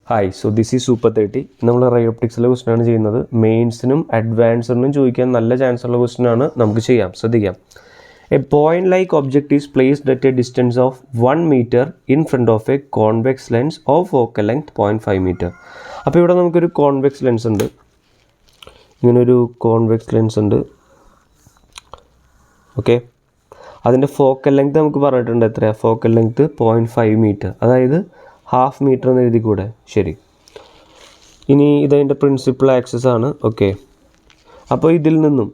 Hi, so this is super 30. നമ്മൾ ray ഒപ്റ്റിക്സിലെ ക്വസ്റ്റനാണ് ചെയ്യുന്നത്. മെയിൻസിനും അഡ്വാൻസറിനും ചോദിക്കാൻ നല്ല ചാൻസ് ഉള്ള ക്വസ്റ്റനാണ്. നമുക്ക് ചെയ്യാം, ശ്രദ്ധിക്കാം. A point like object is placed at a distance of 1 meter in front of a convex lens of focal length 0.5 meter. അപ്പോൾ ഇവിടെ നമുക്കൊരു കോൺവെക്സ് ലെൻസ് ഉണ്ട്, ഇങ്ങനൊരു കോൺവെക്സ് ലെൻസ് ഉണ്ട്. ഓക്കെ, അതിൻ്റെ ഫോക്കൽ ലെങ്ത് നമുക്ക് പറഞ്ഞിട്ടുണ്ട് എത്രയാണ്? ഫോക്കൽ ലെങ്ത് 0.5 മീറ്റർ, അതായത് 1/2 മീറ്റർ എന്ന് എഴുതി കൂടെ. ശരി, ഇനി ഇതതിൻ്റെ പ്രിൻസിപ്പൽ ആക്സിസ് ആണ്. ഓക്കെ, അപ്പോൾ ഇതിൽ നിന്നും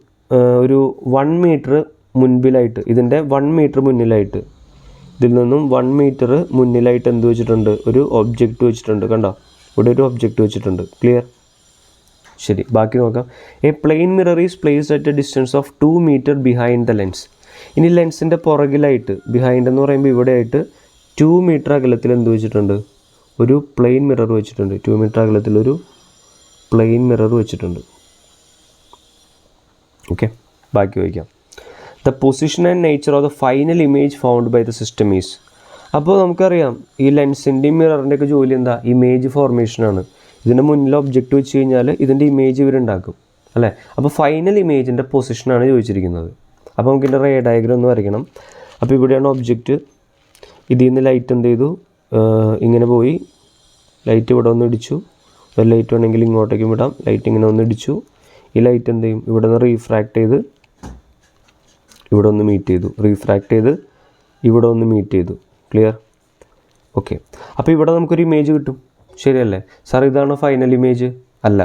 ഒരു 1 മീറ്റർ മുൻപിലായിട്ട്, ഇതിൻ്റെ 1 മീറ്റർ മുന്നിലായിട്ട്, ഇതിൽ നിന്നും 1 മീറ്റർ മുന്നിലായിട്ട് എന്ത് വെച്ചിട്ടുണ്ട്? ഒരു ഒബ്ജക്റ്റ് വെച്ചിട്ടുണ്ട്. കണ്ടോ, ഇവിടെ ഒരു ഒബ്ജക്റ്റ് വെച്ചിട്ടുണ്ട്. ക്ലിയർ? ശരി, ബാക്കി നോക്കാം. A plain mirror is placed at a distance of 2 meter behind the lens. ഇനി ലെൻസിൻ്റെ പുറകിലായിട്ട്, ബിഹൈൻഡ് എന്ന് പറയുമ്പോൾ ഇവിടെ ആയിട്ട് 2 മീറ്റർ അകലത്തിൽ എന്ത് വെച്ചിട്ടുണ്ട്? ഒരു പ്ലെയിൻ മിറർ വെച്ചിട്ടുണ്ട്. 2 മീറ്റർ അകലത്തിലൊരു പ്ലെയിൻ മിറർ വെച്ചിട്ടുണ്ട്. ഓക്കെ, ബാക്കി വയ്ക്കാം. The position and nature of the final image found by the system is. അപ്പോൾ നമുക്കറിയാം ഈ ലെൻസിൻ്റെയും മിററിൻ്റെയൊക്കെ ജോലി എന്താ? ഇമേജ് ഫോർമേഷനാണ്. ഇതിൻ്റെ മുന്നിൽ ഒബ്ജക്റ്റ് വെച്ച് കഴിഞ്ഞാൽ ഇതിൻ്റെ ഇമേജ് ഇവരുണ്ടാക്കും, അല്ലേ? അപ്പോൾ ഫൈനൽ ഇമേജിൻ്റെ പൊസിഷനാണ് ചോദിച്ചിരിക്കുന്നത്. അപ്പോൾ നമുക്ക് ഇതിൻ്റെ റേ ഡയഗ്രം ഒന്ന് വരയ്ക്കണം. അപ്പോൾ ഇവിടെയാണ് ഒബ്ജക്റ്റ്. ഇതിൽ നിന്ന് ലൈറ്റ് എന്ത് ചെയ്തു? ഇങ്ങനെ പോയി, ലൈറ്റ് ഇവിടെ ഒന്ന് ഇടിച്ചു. ഒരു ലൈറ്റ് വേണമെങ്കിൽ ഇങ്ങോട്ടേക്കും വിടാം. ലൈറ്റ് ഇങ്ങനെ ഒന്ന് ഇടിച്ചു. ഈ ലൈറ്റ് എന്ത് ചെയ്യും? ഇവിടെ നിന്ന് റീഫ്രാക്ട് ചെയ്ത് ഇവിടെ ഒന്ന് മീറ്റ് ചെയ്തു, റീഫ്രാക്ട് ചെയ്ത് ഇവിടെ ഒന്ന് മീറ്റ് ചെയ്തു. ക്ലിയർ? ഓക്കെ, അപ്പോൾ ഇവിടെ നമുക്കൊരു ഇമേജ് കിട്ടും, ശരിയല്ലേ? സാർ ഇതാണോ ഫൈനൽ ഇമേജ്? അല്ല.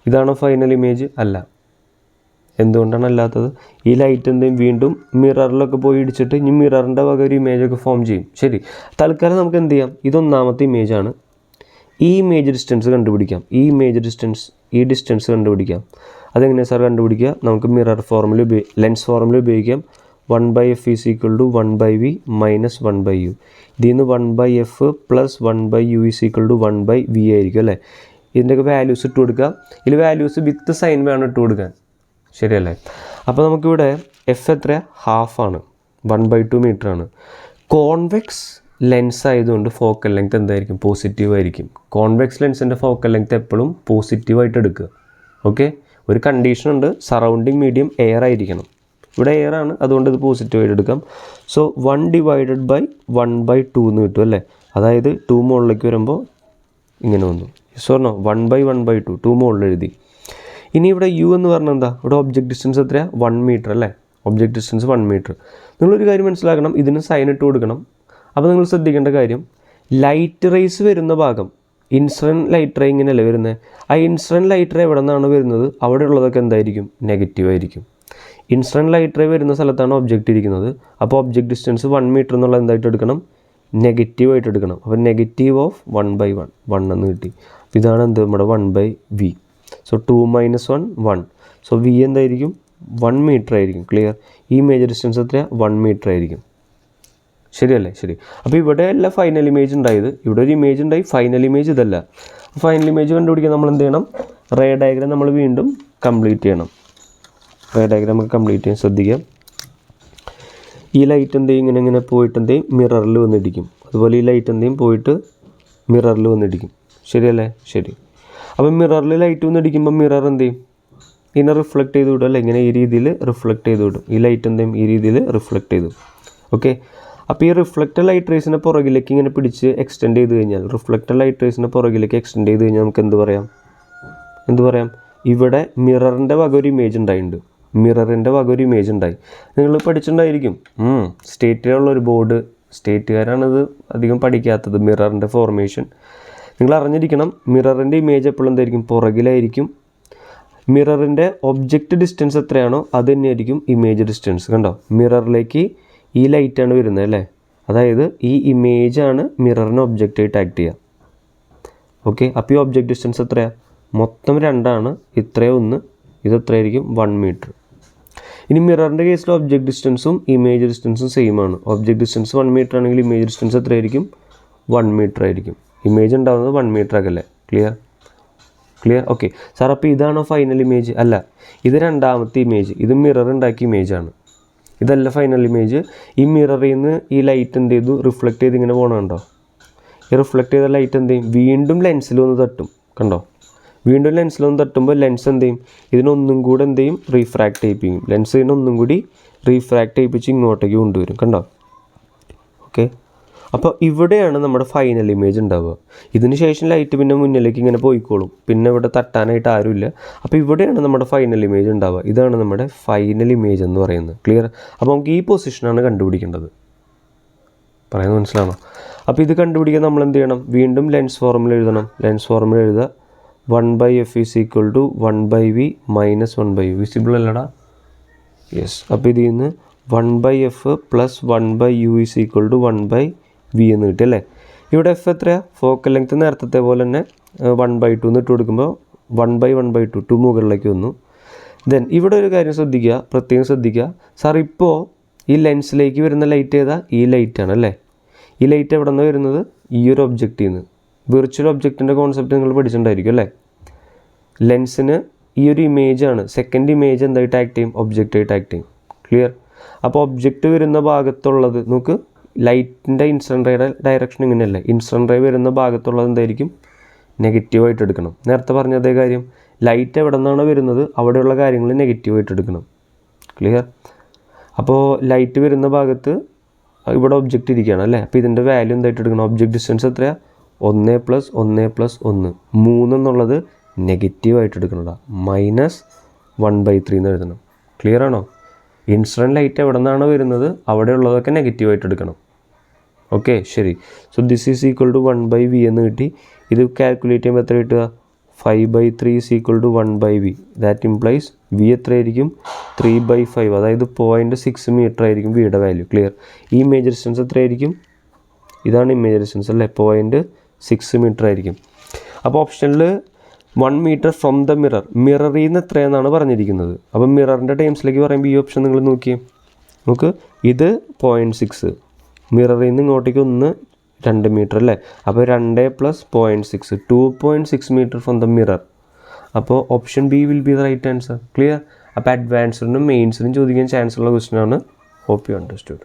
ഇതാണോ ഫൈനൽ ഇമേജ്? അല്ല. എന്തുകൊണ്ടാണ് അല്ലാത്തത്? ഈ ലൈറ്റ് എന്തെങ്കിലും വീണ്ടും മിററിലൊക്കെ പോയി ഇടിച്ചിട്ട് ഇനി മിററിൻ്റെ വക ഒരു ഇമേജൊക്കെ ഫോം ചെയ്യും. ശരി, തൽക്കാലം നമുക്ക് എന്ത് ചെയ്യാം? ഇതൊന്നാമത്തെ ഇമേജാണ്. ഈ ഇമേജ് ഡിസ്റ്റൻസ് കണ്ടുപിടിക്കാം. ഈ ഇമേജ് ഡിസ്റ്റൻസ്, ഈ ഡിസ്റ്റൻസ് കണ്ടുപിടിക്കാം. അതെങ്ങനെയാണ് സാർ കണ്ടുപിടിക്കുക? നമുക്ക് മിറർ ഫോർമുല ലെൻസ് ഫോർമുല ഉപയോഗിക്കാം. 1/f is equal to 1/v minus 1/u. ഇതിൽ നിന്ന് 1/f plus 1/u is equal to 1/v ആയിരിക്കും, അല്ലേ? ഇതിൻ്റെയൊക്കെ വാല്യൂസ് ഇട്ട് കൊടുക്കുക. ഇതിൽ വാല്യൂസ് വിത്ത് സൈൻ വേണം ഇട്ട് കൊടുക്കാൻ, ശരിയല്ലേ? അപ്പോൾ നമുക്കിവിടെ എഫ് എത്ര? 1/2 ആണ്, 1/2 മീറ്റർ ആണ്. കോൺവെക്സ് ലെൻസ് ആയതുകൊണ്ട് ഫോക്കൽ ലെങ്ത് എന്തായിരിക്കും? പോസിറ്റീവ് ആയിരിക്കും. കോൺവെക്സ് ലെൻസിൻ്റെ ഫോക്കൽ ലെങ്ത് എപ്പോഴും പോസിറ്റീവായിട്ട് എടുക്കുക. ഓക്കെ, ഒരു കണ്ടീഷൻ ഉണ്ട്, സറൗണ്ടിങ് മീഡിയം എയർ ആയിരിക്കണം. ഇവിടെ എയർ ആണ്, അതുകൊണ്ട് ഇത് പോസിറ്റീവായിട്ട് എടുക്കാം. സോ 1/1/2 എന്ന് കിട്ടും, അല്ലേ? അതായത് 2 മുകളിലേക്ക് വരുമ്പോൾ ഇങ്ങനെ വന്നു. സോർണോ 1/1/2, 2 മുകളിൽ എഴുതി. ഇനി ഇവിടെ യു എന്ന് പറഞ്ഞാൽ എന്താ? ഇവിടെ ഒബ്ജക്റ്റ് ഡിസ്റ്റൻസ് എത്രയാണ്? 1 മീറ്റർ, അല്ലേ? Object distance 1 meter. നിങ്ങളൊരു കാര്യം മനസ്സിലാക്കണം, ഇതിന് സൈൻ ഇട്ട് കൊടുക്കണം. അപ്പോൾ നിങ്ങൾ ശ്രദ്ധിക്കേണ്ട കാര്യം, ലൈറ്റ് റേസ് വരുന്ന ഭാഗം, ഇൻസിഡൻറ്റ് ലൈറ്റ് റേ ഇങ്ങനെയല്ലേ വരുന്നത്? ആ ഇൻസിഡൻറ്റ് ലൈറ്റ് റേ എവിടെ നിന്നാണ് വരുന്നത്? അവിടെ ഉള്ളതൊക്കെ എന്തായിരിക്കും? നെഗറ്റീവ് ആയിരിക്കും. ഇൻസിഡൻറ്റ് ലൈറ്റ് റേ വരുന്ന സ്ഥലത്താണ് ഒബ്ജക്റ്റ് ഇരിക്കുന്നത്. അപ്പോൾ ഒബ്ജക്റ്റ് ഡിസ്റ്റൻസ് 1 മീറ്റർ എന്നുള്ള എന്തായിട്ട് എടുക്കണം? നെഗറ്റീവായിട്ട് എടുക്കണം. അപ്പോൾ നെഗറ്റീവ് ഓഫ് 1/1, 1 എന്ന് കിട്ടി. ഇതാണ് എന്ത്? നമ്മുടെ 1/v. സോ 2 - 1, 1. സോ v എന്തായിരിക്കും? 1 മീറ്റർ ആയിരിക്കും. ക്ലിയർ? ഈ മേജർ ഡിസ്റ്റൻസ് എത്രയാണ്? 1 മീറ്റർ ആയിരിക്കും, ശരിയല്ലേ? ശരി, അപ്പോൾ ഇവിടെ അല്ല ഫൈനൽ ഇമേജ് ഉണ്ടായത്, ഇവിടെ ഒരു ഇമേജ് ഉണ്ടായി. ഫൈനൽ ഇമേജ് ഇതല്ല. ഫൈനൽ ഇമേജ് കണ്ടുപിടിക്കാൻ നമ്മൾ എന്ത് ചെയ്യണം? റേ ഡയഗ്രാം നമ്മൾ വീണ്ടും കംപ്ലീറ്റ് ചെയ്യണം. റേ ഡയഗ്രാം നമുക്ക് കംപ്ലീറ്റ് ചെയ്യാൻ ശ്രദ്ധിക്കാം. ഈ ലൈറ്റ് എന്ത് ചെയ്യും? ഇങ്ങനെ പോയിട്ട് എന്ത് ചെയ്യും? മിററിൽ വന്നിടിക്കും. അതുപോലെ ഈ ലൈറ്റ് എന്ത് ചെയ്യും? പോയിട്ട് മിററിൽ വന്നിടിക്കും, ശരിയല്ലേ? ശരി, അപ്പം മിററിൽ ലൈറ്റ് വന്നിടിക്കുമ്പോൾ മിറർ എന്ത് ചെയ്യും? ഇതിനെ റിഫ്ലക്റ്റ് ചെയ്ത് വിടും, അല്ലേ? ഇങ്ങനെ ഈ രീതിയിൽ റിഫ്ലക്റ്റ് ചെയ്ത് വിടും. ഈ ലൈറ്റ് എന്ത് ചെയ്യും? ഈ രീതിയിൽ റിഫ്ലക്റ്റ് ചെയ്തു. ഓക്കെ, അപ്പോൾ ഈ റിഫ്ലക്റ്റഡ് ലൈറ്റ് റേസിനെ പുറകിലേക്ക് ഇങ്ങനെ പിടിച്ച് എക്സ്റ്റെൻഡ് ചെയ്ത് കഴിഞ്ഞാൽ, റിഫ്ലക്റ്റഡ് ലൈറ്റ് റേസിനെ പുറകിലേക്ക് എക്സ്റ്റെൻഡ് ചെയ്ത് കഴിഞ്ഞാൽ നമുക്ക് എന്ത് പറയാം? ഇവിടെ മിററിൻ്റെ വക ഒരു ഇമേജ് ഉണ്ടായിട്ടുണ്ട്. മിററിൻ്റെ വക ഒരു ഇമേജ് ഉണ്ടായി. നിങ്ങൾ പഠിച്ചിട്ടുണ്ടായിരിക്കും, സ്റ്റേറ്റിലുള്ളൊരു ബോർഡ്. സ്റ്റേറ്റുകാരാണിത് അധികം പഠിക്കാത്തത്, മിററിൻ്റെ ഫോർമേഷൻ. നിങ്ങൾ അറിഞ്ഞിരിക്കണം, മിററിൻ്റെ ഇമേജ് എപ്പോഴും എന്തായിരിക്കും? പുറകിലായിരിക്കും. മിററിൻ്റെ ഒബ്ജക്റ്റ് ഡിസ്റ്റൻസ് എത്രയാണോ അത് തന്നെയായിരിക്കും ഇമേജ് ഡിസ്റ്റൻസ്. കണ്ടോ, മിററിലേക്ക് ഈ ലൈറ്റാണ് വരുന്നത്, അല്ലേ? അതായത് ഈ ഇമേജാണ് മിററിന് ഒബ്ജക്റ്റായിട്ട് ആക്ട് ചെയ്യുക. ഓക്കെ, അപ്പോൾ ഈ ഒബ്ജക്റ്റ് ഡിസ്റ്റൻസ് എത്രയാണ്? മൊത്തം 2 ആണ്. ഇത്രയും 1, ഇത് എത്രയായിരിക്കും? 1 മീറ്റർ. ഇനി മിററിൻ്റെ കേസിൽ ഒബ്ജക്റ്റ് ഡിസ്റ്റൻസും ഇമേജ് ഡിസ്റ്റൻസും സെയിം ആണ്. ഒബ്ജക്റ്റ് ഡിസ്റ്റൻസ് 1 മീറ്റർ ആണെങ്കിൽ ഇമേജ് ഡിസ്റ്റൻസ് എത്രയായിരിക്കും? 1 മീറ്റർ ആയിരിക്കും. ഇമേജ് ഉണ്ടാകുന്നത് 1 മീറ്റർ ആകല്ലേ? ക്ലിയർ? ഓക്കെ സാർ, അപ്പോൾ ഇതാണോ ഫൈനൽ ഇമേജ്? അല്ല, ഇത് രണ്ടാമത്തെ ഇമേജ്. ഇത് മിറർ ഉണ്ടാക്കിയ ഇമേജാണ്. ഇതല്ല ഫൈനൽ ഇമേജ്. ഈ മിററിൽ നിന്ന് ഈ ലൈറ്റ് എന്ത് ചെയ്തു? റിഫ്ലക്റ്റ് ചെയ്ത് ഇങ്ങനെ പോകണുണ്ടോ? ഈ റിഫ്ലക്റ്റ് ചെയ്ത ലൈറ്റ് എന്ത് ചെയ്യും, വീണ്ടും ലെൻസിൽ ഒന്ന് തട്ടും. കണ്ടോ, വീണ്ടും ലെൻസിൽ ഒന്ന് തട്ടുമ്പോൾ ലെൻസ് എന്ത് ചെയ്യും, ഇതിനൊന്നും കൂടെ എന്ത് ചെയ്യും, റീഫ്രാക്റ്റ് ചെയ്യിപ്പിക്കും. ലെൻസ് ഇതിനൊന്നും കൂടി റീഫ്രാക്റ്റ് ചെയ്യിപ്പിച്ച് ഇങ്ങോട്ടേക്ക് കൊണ്ടുവരും. കണ്ടോ, ഓക്കെ. അപ്പോൾ ഇവിടെയാണ് നമ്മുടെ ഫൈനൽ ഇമേജ് ഉണ്ടാവുക. ഇതിന് ശേഷം ലൈറ്റ് പിന്നെ മുന്നിലേക്ക് ഇങ്ങനെ പോയിക്കോളും, പിന്നെ ഇവിടെ തട്ടാനായിട്ട് ആരുമില്ല. അപ്പോൾ ഇവിടെയാണ് നമ്മുടെ ഫൈനൽ ഇമേജ് ഉണ്ടാവുക. ഇതാണ് നമ്മുടെ ഫൈനൽ ഇമേജ് എന്ന് പറയുന്നത്. ക്ലിയർ? അപ്പോൾ നമുക്ക് ഈ പൊസിഷനാണ് കണ്ടുപിടിക്കേണ്ടത്. പറയുന്നത് മനസ്സിലാണോ? അപ്പോൾ ഇത് കണ്ടുപിടിക്കാൻ നമ്മൾ എന്ത് ചെയ്യണം, വീണ്ടും ലെൻസ് ഫോർമുല എഴുതണം. ലെൻസ് ഫോർമുല എഴുതുക, 1/f = 1/v - 1/u. വിസിബിൾ അല്ലടാ? യെസ്. അപ്പോൾ ഇതിൽ നിന്ന് 1/f + 1/u = 1/v എന്ന് കിട്ടി അല്ലേ. ഇവിടെ എഫ് എത്രയാണ്, ഫോക്കൽ ലെങ്ത് നേരത്തെ പോലെ തന്നെ 1/2 എന്ന് ഇട്ട് കൊടുക്കുമ്പോൾ 1/1/2 2 മുകളിലേക്ക് വന്നു. ദെൻ ഇവിടെ ഒരു കാര്യം ശ്രദ്ധിക്കുക, പ്രത്യേകം ശ്രദ്ധിക്കുക. സാർ ഇപ്പോൾ ഈ ലെൻസിലേക്ക് വരുന്ന ലൈറ്റ് ഏതാ, ഈ ലൈറ്റാണ് അല്ലേ. ഈ ലൈറ്റ് എവിടെ നിന്ന് വരുന്നത്, ഈ ഒരു ഒബ്ജക്റ്റിൽ നിന്ന്. വിർച്വൽ ഒബ്ജക്റ്റിൻ്റെ കോൺസെപ്റ്റ് നിങ്ങൾ പഠിച്ചിട്ടുണ്ടായിരിക്കും അല്ലേ. ലെൻസിന് ഈ ഒരു ഇമേജാണ്, സെക്കൻഡ് ഇമേജ് എന്തായിട്ട് ആക്ട് ചെയ്യും, ഒബ്ജക്റ്റായിട്ട് ആക്ട് ചെയ്യും. ക്ലിയർ? അപ്പോൾ ഒബ്ജക്റ്റ് വരുന്ന ഭാഗത്തുള്ളത് നോക്ക്, ലൈറ്റിൻ്റെ ഇൻസിഡൻറ്റ് റേയുടെ ഡയറക്ഷൻ ഇങ്ങനെയല്ലേ. ഇൻസിഡൻറ്റ് റേ വരുന്ന ഭാഗത്തുള്ളത് എന്തായിരിക്കും, നെഗറ്റീവായിട്ട് എടുക്കണം. നേരത്തെ പറഞ്ഞ അതേ കാര്യം, ലൈറ്റ് എവിടെ നിന്നാണ് വരുന്നത് അവിടെയുള്ള കാര്യങ്ങൾ നെഗറ്റീവായിട്ട് എടുക്കണം. ക്ലിയർ? അപ്പോൾ ലൈറ്റ് വരുന്ന ഭാഗത്ത് ഇവിടെ ഒബ്ജക്റ്റ് ഇരിക്കുകയാണ് അല്ലേ. അപ്പോൾ ഇതിൻ്റെ വാല്യൂ എന്തായിട്ട് എടുക്കണം, ഒബ്ജക്റ്റ് ഡിസ്റ്റൻസ് എത്രയാണ്, 1 + 1 + 1 3 എന്നുള്ളത് നെഗറ്റീവായിട്ട് എടുക്കണടാ, -1/3 എന്ന് എഴുതണം. ക്ലിയർ ആണോ? ഇൻസിഡൻറ്റ് ലൈറ്റ് എവിടെ നിന്നാണ് വരുന്നത് അവിടെയുള്ളതൊക്കെ നെഗറ്റീവായിട്ട് എടുക്കണം. ഓക്കെ, ശരി. So this is equal to 1/v എന്ന് കിട്ടി. ഇത് കാൽക്കുലേറ്റ് ചെയ്യുമ്പോൾ എത്ര കിട്ടുക, 5/3 = 1/v. ദാറ്റ് ഇംപ്ലൈസ് v എത്രയായിരിക്കും, 3/5, അതായത് 0.6 മീറ്റർ ആയിരിക്കും വിയുടെ വാല്യൂ. ക്ലിയർ? ഈ ഇമേജ് ഡിസ്റ്റൻസ് എത്രയായിരിക്കും, ഇതാണ് ഇമേജ് ഡിസ്റ്റൻസ് അല്ലേ, 0.6 മീറ്റർ ആയിരിക്കും. അപ്പോൾ ഓപ്ഷനിൽ 1 മീറ്റർ ഫ്രം ദ മിറർ, മിററിൽ നിന്ന് എത്രയെന്നാണ് പറഞ്ഞിരിക്കുന്നത്. അപ്പോൾ മിററിൻ്റെ ടൈംസിലേക്ക് പറയുമ്പോൾ ഈ ഓപ്ഷൻ നിങ്ങൾ നോക്കിയേ, നമുക്ക് ഇത് 0.6, മിററിൽ നിന്ന് ഇങ്ങോട്ടേക്ക് 2 മീറ്റർ അല്ലേ. അപ്പോൾ 2 + 0.6 2.6 മീറ്റർ ഫ്രം ദ മിറർ. അപ്പോൾ option B will be the right answer. Clear? അപ്പോൾ അഡ്വാൻസ്ഡിനും മെയിൻസിനും ചോദിക്കാൻ ചാൻസ് ഉള്ള ക്വസ്റ്റ്യൻ ആണ്. Hope you understood.